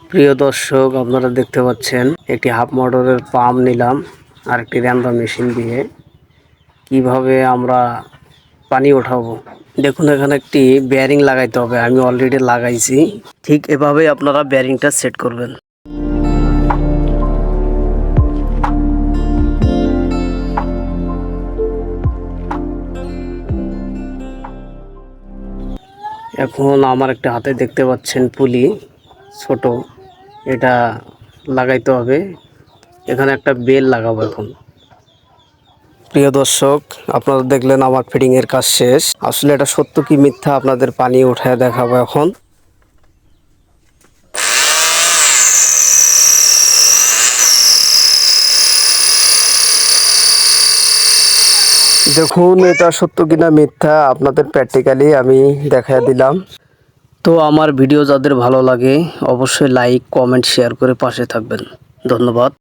প্রিয় দর্শক, আপনারা দেখতে পাচ্ছেন একটি হাফ মোটরের পাম্প নিলাম আর একটি র্যামরা মেশিন দিয়ে কিভাবে আমরা পানি উঠাবো। দেখুন, এখানে একটি বেয়ারিং লাগাইতে হবে। আমি অলরেডি লাগাইছি। ঠিক এভাবেই আপনারা বেয়ারিংটা সেট করবেন। এখন আমার একটা হাতে দেখতে পাচ্ছেন পুলি ছোট, এটা লাগাইতে হবে। এখানে একটা বেল লাগাবো এখন। প্রিয় দর্শক, আপনারা দেখলেন আমার ফিটিংয়ের কাজ শেষ। আসলে এটা সত্য কি মিথ্যা আপনাদের পানি উঠায় দেখাবো এখন। দেখুন, এটা সত্য কিনা মিথ্যা আপনাদের প্র্যাকটিক্যালি আমি দেখায় দিলাম। তো আমার ভিডিও যাদের ভালো লাগে অবশ্যই লাইক, কমেন্ট, শেয়ার করে পাশে থাকবেন। ধন্যবাদ।